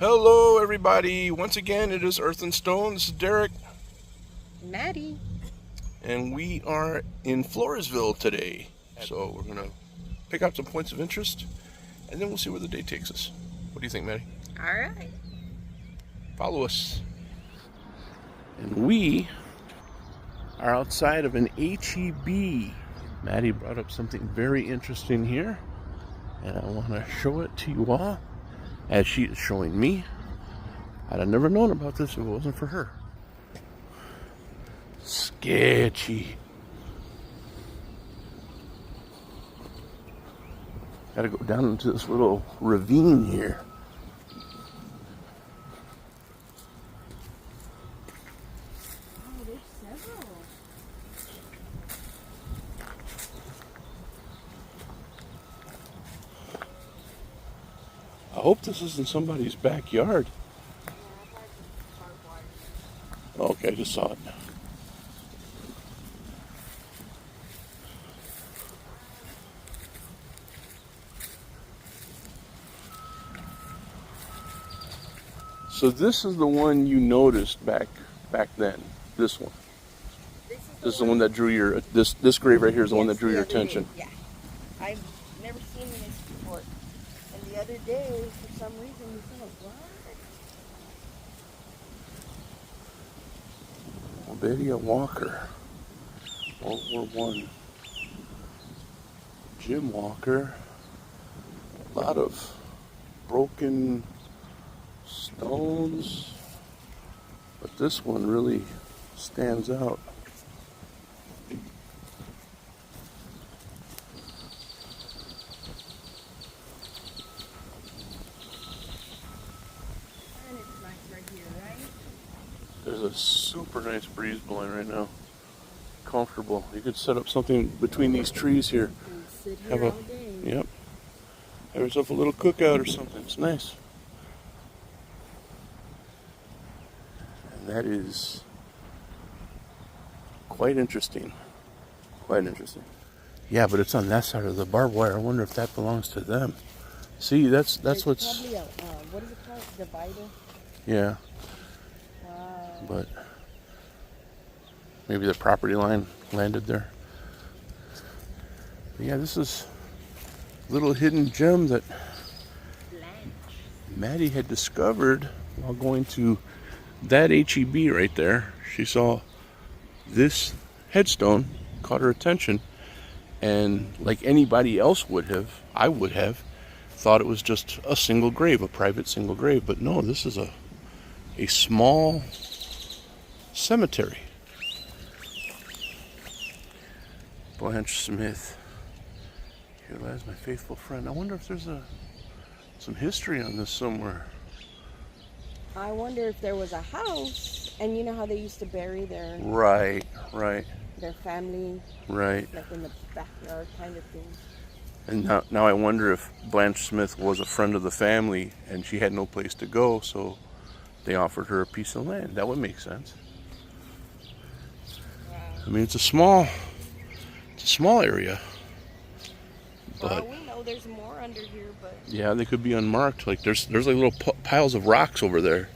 Hello, everybody. Once again, it is Earth and Stone. This is Derek. Maddie. And we are in Floresville today. So we're going to pick out some points of interest, and then we'll see where the day takes us. What do you think, Maddie? All right. Follow us. And we are outside of an HEB. Maddie brought up something very interesting here, and I want to show it to you all as she is showing me. I'd have never known about this if it wasn't for her. Sketchy. Gotta go down into this little ravine here. Oh, there's several. I hope this isn't somebody's backyard. Okay, I just saw it. So this is the one you noticed back then. This one. This is the one that drew your this grave right here is the one that drew your attention. Yeah. I've never seen this before. And the other day, for some reason, we saw what? Betty Walker, World War I. Jim Walker. A lot of broken stones, but this one really stands out. And it's nice right here, right? There's a super nice breeze blowing right now. Comfortable. You could set up something between these trees here. And sit here Have all a day. Yep. Have yourself a little cookout or something. It's nice. And that is quite interesting. Quite interesting. Yeah, but it's on that side of the barbed wire. I wonder if that belongs to them. See, that's There's what's. probably a, what is it called? Divider? Yeah, Wow. but maybe the property line landed there. But yeah, this is a little hidden gem that Maddie had discovered while going to that HEB right there. She saw this headstone, caught her attention, and like anybody else would have, I would have thought it was just a single grave, a private single grave. But no, this is a small cemetery. Blanche Smith. Here lies my faithful friend. I wonder if there's some history on this somewhere. I wonder if there was a house, and you know how they used to bury their Right. their family, Right. like in the backyard kind of thing. And now I wonder if Blanche Smith was a friend of the family and she had no place to go, so they offered her a piece of land. That would make sense. Wow. I mean, it's a small area. But Well, we know there's more under here, but yeah, they could be unmarked. Like there's like little piles of rocks over there.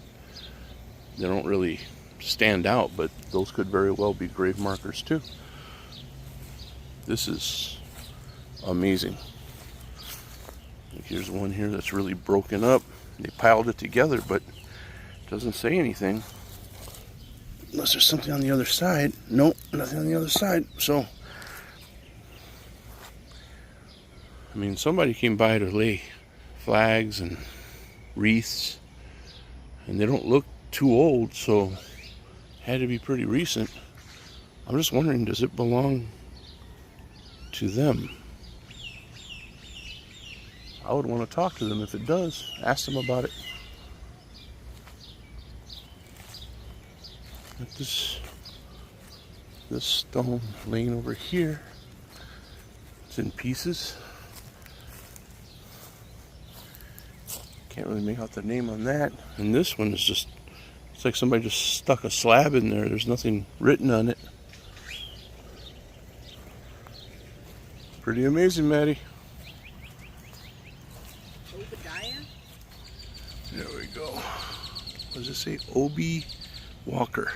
They don't really stand out, but those could very well be grave markers too. This is amazing. Like here's one here that's really broken up. They piled it together, but it doesn't say anything. Unless there's something on the other side. Nope, nothing on the other side. So, I mean, somebody came by to lay flags and wreaths, and they don't look too old, so had to be pretty recent. I'm just wondering, does it belong to them? I would want to talk to them if it does. Ask them about it. But this stone laying over here, it's in pieces. Can't really make out the name on that. And this one is just, it's like somebody just stuck a slab in there. There's nothing written on it. Pretty amazing, Maddie. Obadiah? There we go. What does it say? Obie Walker.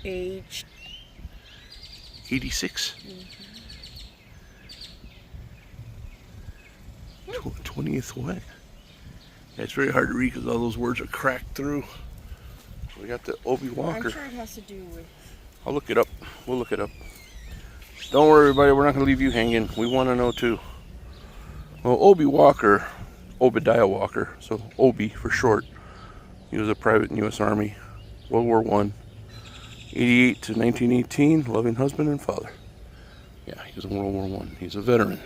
Age 86. 20th what? Yeah, it's very hard to read because all those words are cracked through. So we got the Obie Walker. I'm sure it has to do with... I'll look it up. We'll look it up. Don't worry, everybody. We're not going to leave you hanging. We want to know too. Well, Obie Walker, Obadiah Walker, so Obie for short. He was a private in the U.S. Army, World War I, 88 to 1918, loving husband and father. Yeah, he was in World War I. He's a veteran.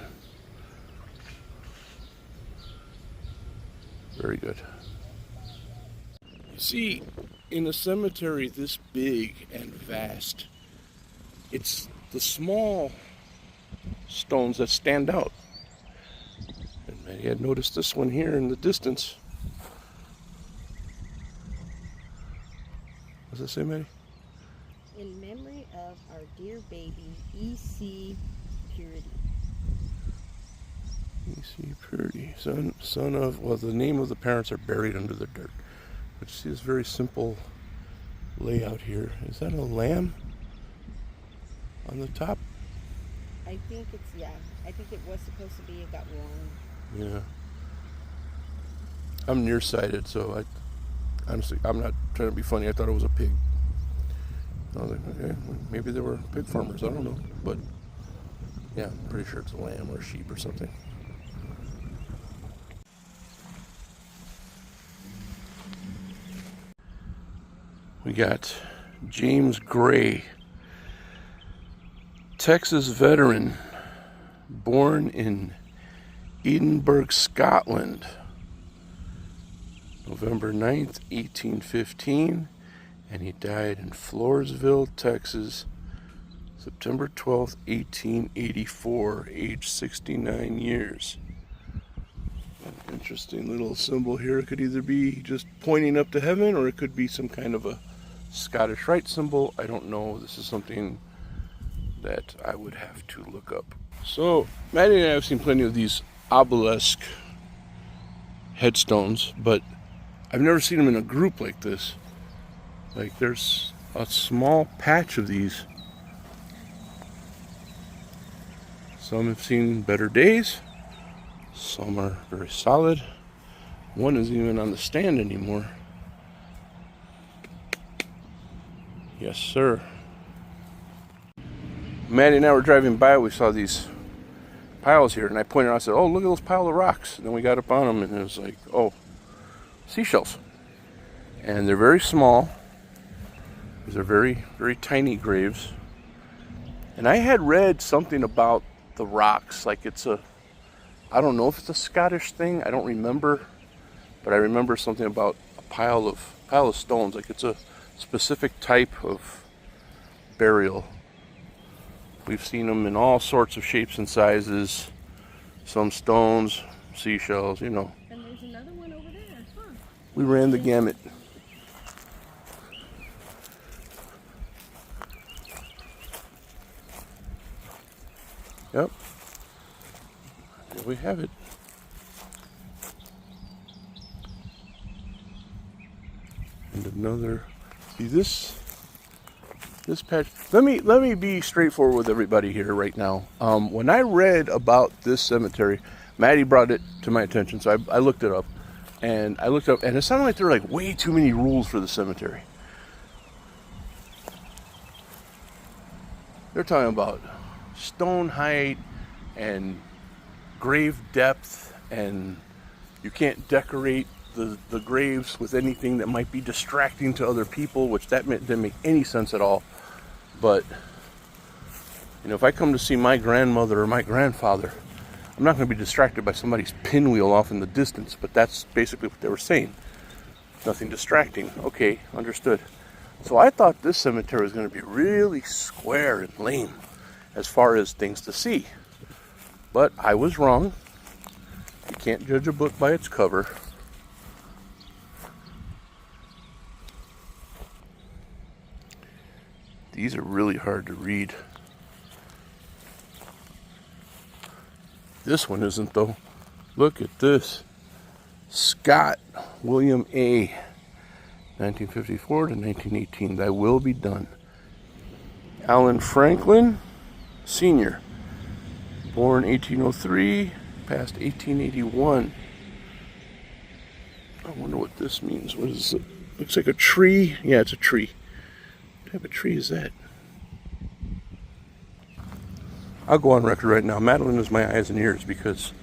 Very good. See, in a cemetery this big and vast, it's the small stones that stand out. And Maddy had noticed this one here in the distance. What does it say, Maddy? In memory of our dear baby, E.C. Purity. E.C. Purity, son of, well, the name of the parents are buried under the dirt. But you see this very simple layout here. Is that a lamb on the top? I think it's, yeah. I think it was supposed to be. It got wrong. Yeah. I'm nearsighted, so honestly, I'm not trying to be funny. I thought it was a pig. I was like, okay, maybe they were pig farmers. I don't know. But yeah, I'm pretty sure it's a lamb or a sheep or something. We got James Gray, Texas veteran, born in Edinburgh, Scotland, November 9th, 1815, and he died in Floresville, Texas, September 12th, 1884, age 69 years. An interesting little symbol here. It could either be just pointing up to heaven, or it could be some kind of a Scottish Rite symbol. I don't know. This is something that I would have to look up. So, Maddy and I have seen plenty of these obelisk headstones, but I've never seen them in a group like this. Like, there's a small patch of these. Some have seen better days. Some are very solid. One isn't even on the stand anymore. Yes, sir. Maddy and I were driving by. We saw these piles here, and I pointed out, I said, oh, look at those pile of rocks. And then we got up on them, and it was like, oh, seashells. And they're very small. These are very, very tiny graves. And I had read something about the rocks, like it's a, I don't know if it's a Scottish thing, I don't remember, but I remember something about a pile of stones, like it's a specific type of burial. We've seen them in all sorts of shapes and sizes, some stones, seashells, you know. And there's another one over there, huh? We ran the gamut. Yep. There we have it. And another. See this patch. Let me be straightforward with everybody here right now. When I read about this cemetery, Maddy brought it to my attention, so I looked it up. And it sounded like there were like way too many rules for the cemetery. They're talking about stone height and grave depth, and you can't decorate the graves with anything that might be distracting to other people, which didn't make any sense at all. But you know, if I come to see my grandmother or my grandfather, I'm not going to be distracted by somebody's pinwheel off in the distance. But that's basically what they were saying. Nothing distracting. Okay, understood. So I thought this cemetery was going to be really square and lame as far as things to see. But I was wrong. You can't judge a book by its cover. These are really hard to read. This one isn't, though. Look at this. Scott William A. 1954 to 1918. Thy will be done. Alan Franklin, Sr. Born 1803, passed 1881. I wonder what this means. What is it? Looks like a tree. Yeah, it's a tree. What type of tree is that? I'll go on record right now. Madeline is my eyes and ears because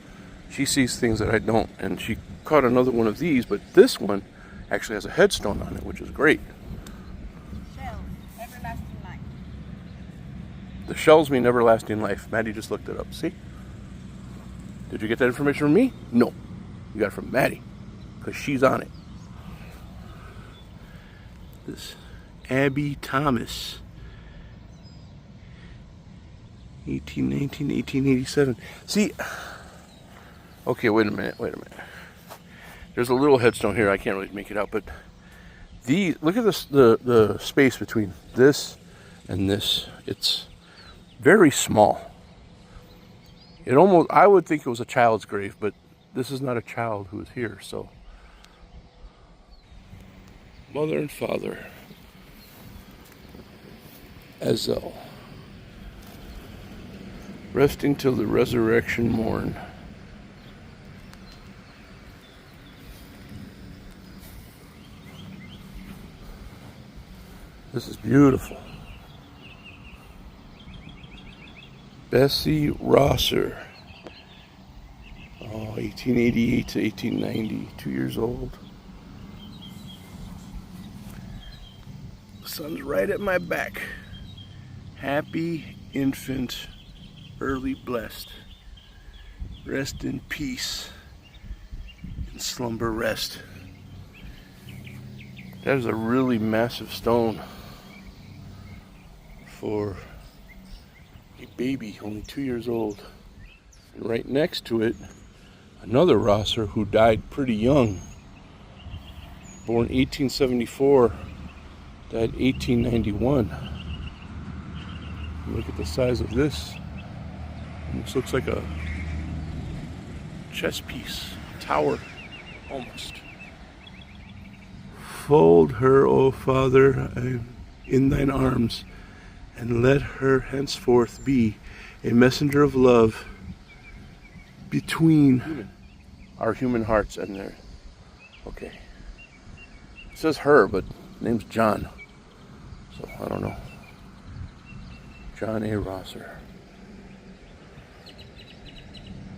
she sees things that I don't. And she caught another one of these, but this one actually has a headstone on it, which is great. Shells, everlasting life. The shells mean everlasting life. Maddie just looked it up. See? Did you get that information from me? No. You got it from Maddie, because she's on it. This Abby Thomas, 1819, 1887. See, okay, wait a minute. There's a little headstone here. I can't really make it out, but these, look at this, the space between this and this. It's very small. It almost, I would think it was a child's grave, but this is not a child who is here, so. Mother and father. Ezel. Resting till the resurrection morn. This is beautiful. Bessie Rosser. Oh, 1888 to 1890. 2 years old. The sun's right at my back. Happy infant, early blessed. Rest in peace. In slumber rest. That is a really massive stone for a baby, only 2 years old. And right next to it, another Rosser who died pretty young. Born 1874, died 1891. Look at the size of this. This looks like a chess piece, tower, almost. Fold her, O Father, in thine arms, and let her henceforth be a messenger of love between our human hearts and their. Okay. It says her, but name's John. So I don't know. John A. Rosser.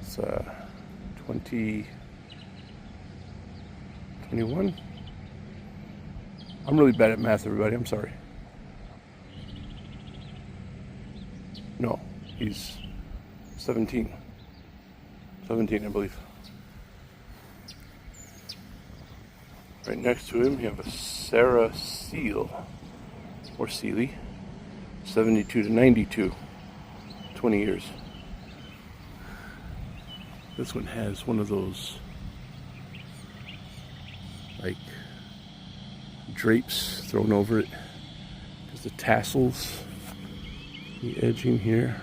It's 2021. I'm really bad at math, everybody. I'm sorry. No, he's 17. 17, I believe. Right next to him, you have a Sarah Seal, or Seeley, 72 to 92, 20 years. This one has one of those, like, drapes thrown over it. There's the tassels, the edging here.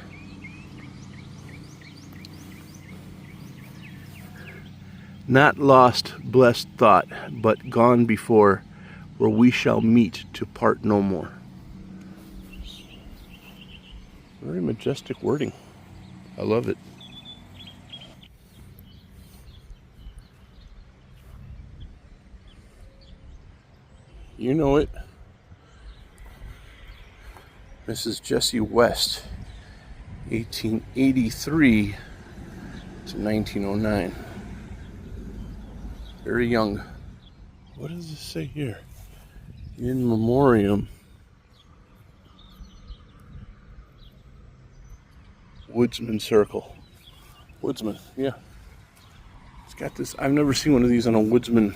Not lost, blessed thought, but gone before, where we shall meet to part no more. Very majestic wording. I love it. You know it. Mrs. Jessie West, 1883 to 1909. Very young. What does this say here? In memoriam. Woodsman Circle. Woodsman, yeah. It's got this. I've never seen one of these on a Woodsman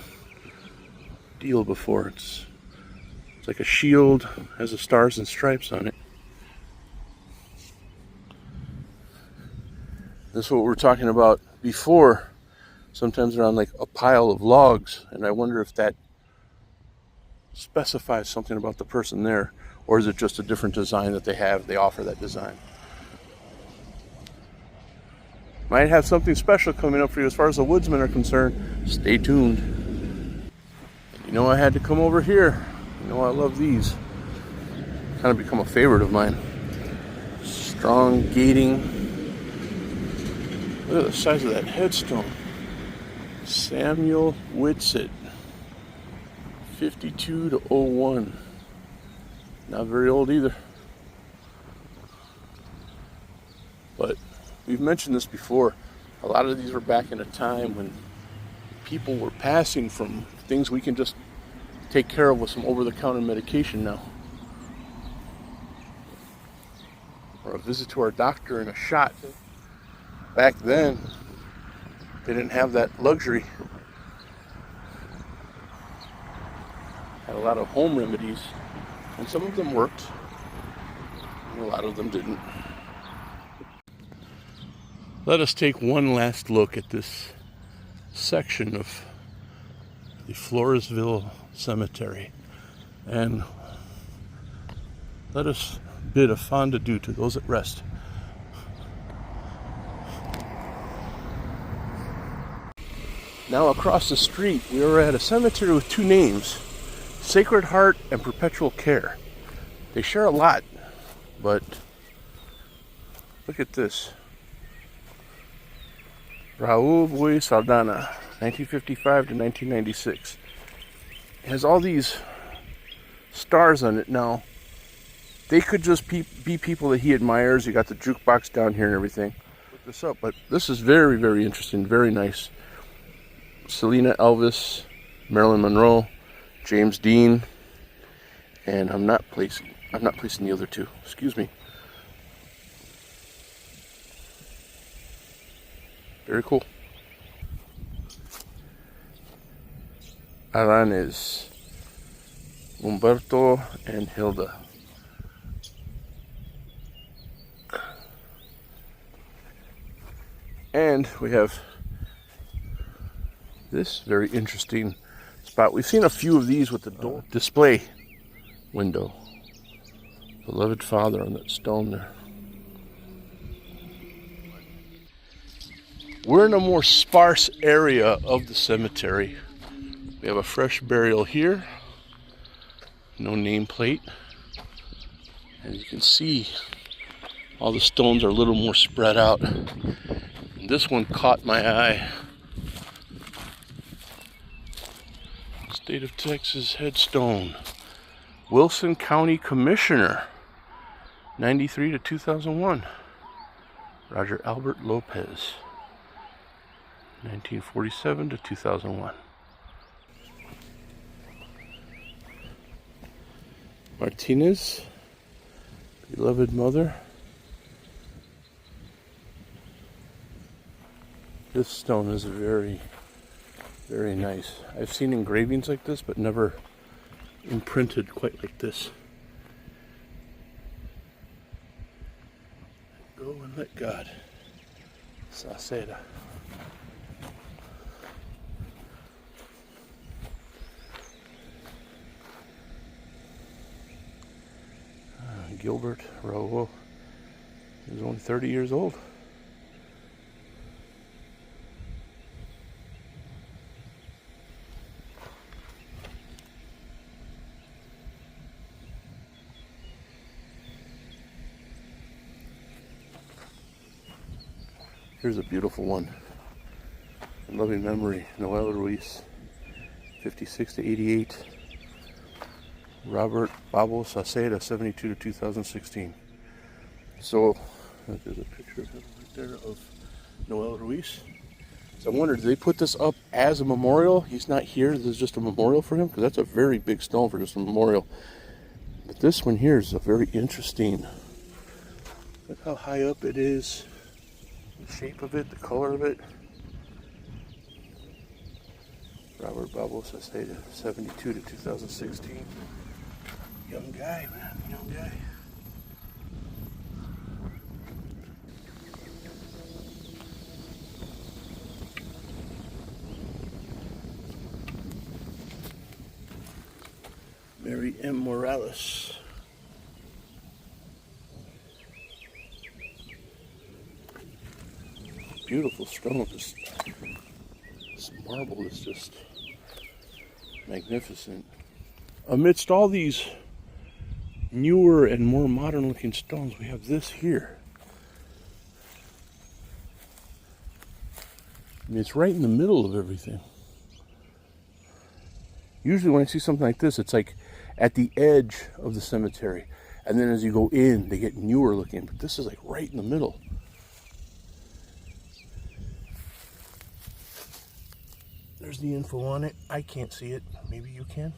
deal before. It's like a shield, has the stars and stripes on it. This is what we were talking about before. Sometimes they're on like a pile of logs, and I wonder if that specifies something about the person there, or is it just a different design that they have? They offer that design. Might have something special coming up for you as far as the woodsmen are concerned. Stay tuned. You know I had to come over here. You know I love these. Kind of become a favorite of mine. Strong gating. Look at the size of that headstone. Samuel Whitsitt, 52 to 01. Not very old either. But we've mentioned this before. A lot of these were back in a time when people were passing from things we can just take care of with some over-the-counter medication now. Or a visit to our doctor and a shot. Back then, they didn't have that luxury. Had a lot of home remedies, and some of them worked, and a lot of them didn't. Let us take one last look at this section of the Floresville Cemetery, and let us bid a fond adieu to those at rest. Now across the street, we are at a cemetery with two names, Sacred Heart and Perpetual Care. They share a lot, but look at this. Raul Bui Saldana, 1955 to 1996. It has all these stars on it now. They could just be people that he admires. You got the jukebox down here and everything. Look this up, but this is very, very interesting, very nice. Selena, Elvis, Marilyn Monroe, James Dean, and I'm not placing the other two. Excuse me. Very cool. Alanes, Umberto, and Hilda. And we have this very interesting spot. We've seen a few of these with the door display window. Beloved Father on that stone there. We're in a more sparse area of the cemetery. We have a fresh burial here. No nameplate. And you can see all the stones are a little more spread out. And this one caught my eye. State of Texas headstone. Wilson County Commissioner, 93 to 2001. Roger Albert Lopez, 1947 to 2001. Martinez, beloved mother. This stone is very, very nice. I've seen engravings like this, but never imprinted quite like this. Go and let God. Saceda. Gilbert Raoul. He was only 30 years old. Here's a beautiful one. In loving memory, Noel Ruiz, 56 to 88. Robert Babo Saceda, 72 to 2016. So, there's a picture of him right there of Noel Ruiz. So I wondered, did they put this up as a memorial? He's not here, this is just a memorial for him? Because that's a very big stone for just a memorial. But this one here is a very interesting. Look how high up it is. The shape of it, the color of it. Robert Babo Saceda, 72 to 2016. Young guy, man, young guy. Mary M. Morales. beautiful stone. This marble is just magnificent. Amidst all these newer and more modern looking stones, we have this here. I mean, it's right in the middle of everything. Usually when I see something like this, it's like at the edge of the cemetery. And then as you go in, they get newer looking. But this is like right in the middle. There's the info on it. I can't see it. Maybe you can.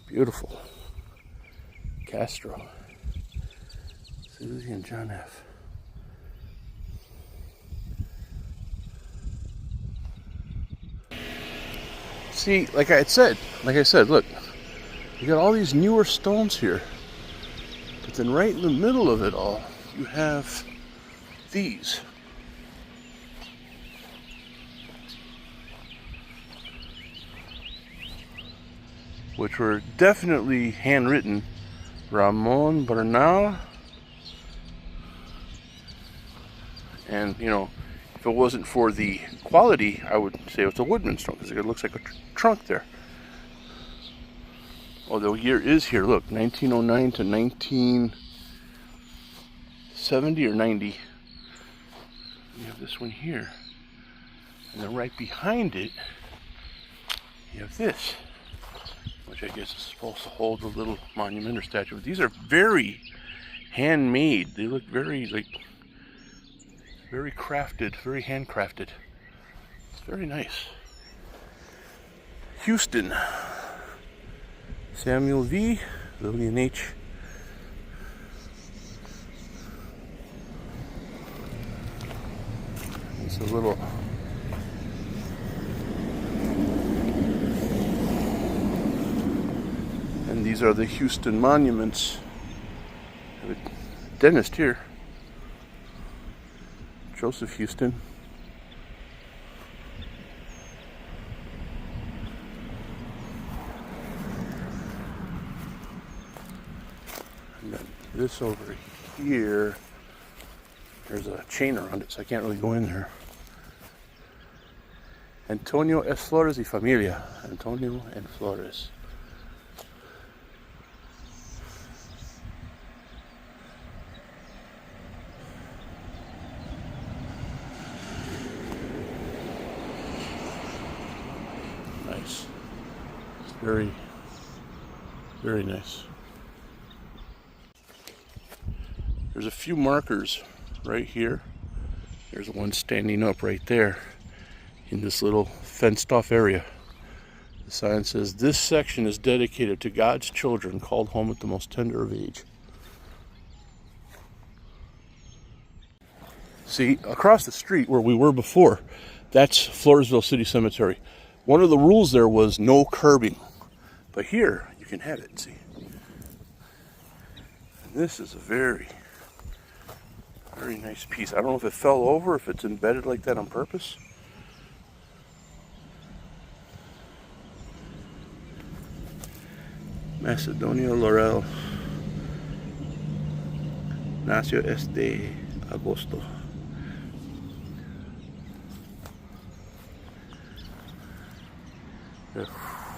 Beautiful. Castro. Susie and John F. See, like I said, look, you got all these newer stones here, but then right in the middle of it all, you have these. Which were definitely handwritten. Ramon Bernal. And, you know, if it wasn't for the quality, I would say it's a woodman stone because it looks like a trunk there. Oh, the year is here. Look, 1909 to 1970 or 90. You have this one here. And then right behind it, you have this, which I guess is supposed to hold a little monument or statue. But these are very handmade. They look very, like, very crafted, very handcrafted. It's very nice. Houston. Samuel V. Lillian H. It's a little... And these are the Houston monuments. I have a dentist here. Joseph Houston. And then this over here, there's a chain around it, so I can't really go in there. Antonio S. Flores y Familia. Antonio and Flores. Nice. It's very, very nice. There's a few markers right here. There's one standing up right there in this little fenced off area. The sign says, "This section is dedicated to God's children called home at the most tender of age." See, across the street where we were before, that's Floresville City Cemetery. One of the rules there was no curbing. But here, you can have it, see. And this is a very, very nice piece. I don't know if it fell over, if it's embedded like that on purpose. Macedonio Laurel nació este agosto.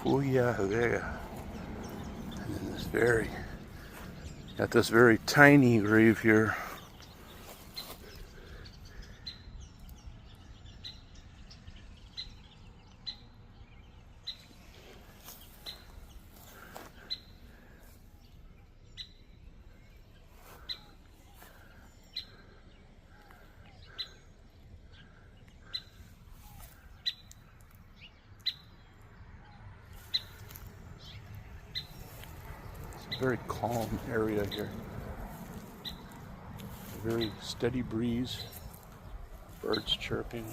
Fuya Vega. And then got this very tiny grave here. Very calm area here. A very steady breeze. Birds chirping.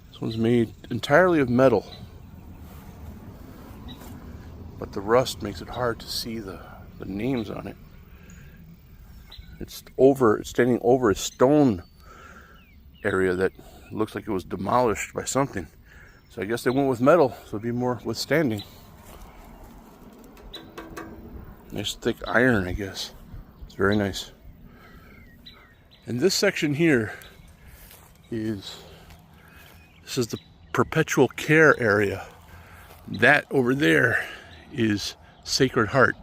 This one's made entirely of metal, but the rust makes it hard to see the names on it. It's standing over a stone area that looks like it was demolished by something. So I guess they went with metal, so it'd be more withstanding. Nice thick iron, I guess. It's very nice. And this section here this is the perpetual care area. That over there is Sacred Heart.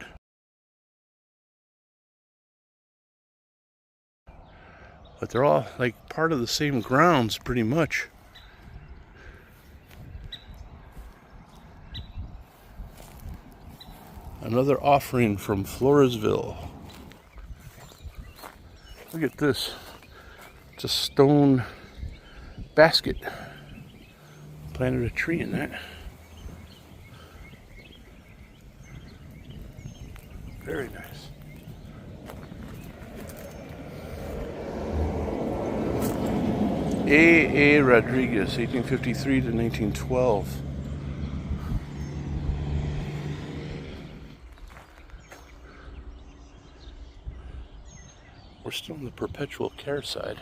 But they're all like part of the same grounds pretty much. Another offering from Floresville. Look at this. It's a stone basket. Planted a tree in that. Very nice. A. Rodriguez, 1853 to 1912. We're still on the perpetual care side.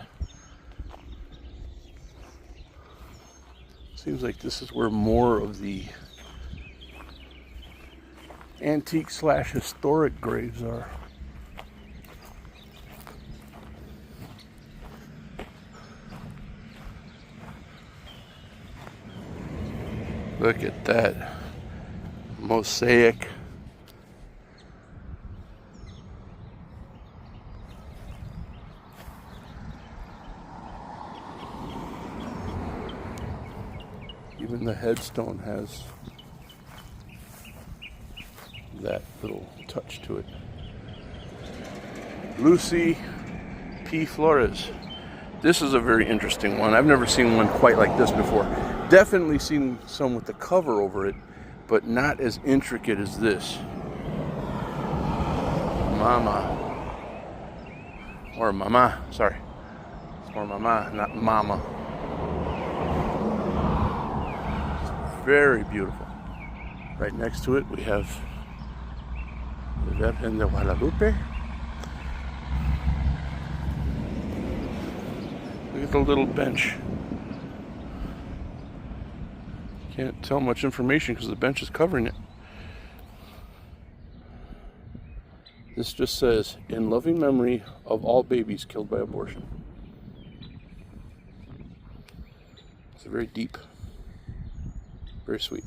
Seems like this is where more of the antique / historic graves are. Look at that mosaic. Even the headstone has that little touch to it. Lucy P. Flores. This is a very interesting one. I've never seen one quite like this before. Definitely seen some with the cover over it, but not as intricate as this. Mama. Or mama, sorry. It's more mama, not mama. Very beautiful. Right next to it we have the Virgen de Guadalupe. Look at the little bench. Can't tell much information because the bench is covering it. This just says, in loving memory of all babies killed by abortion. It's very deep. Very sweet.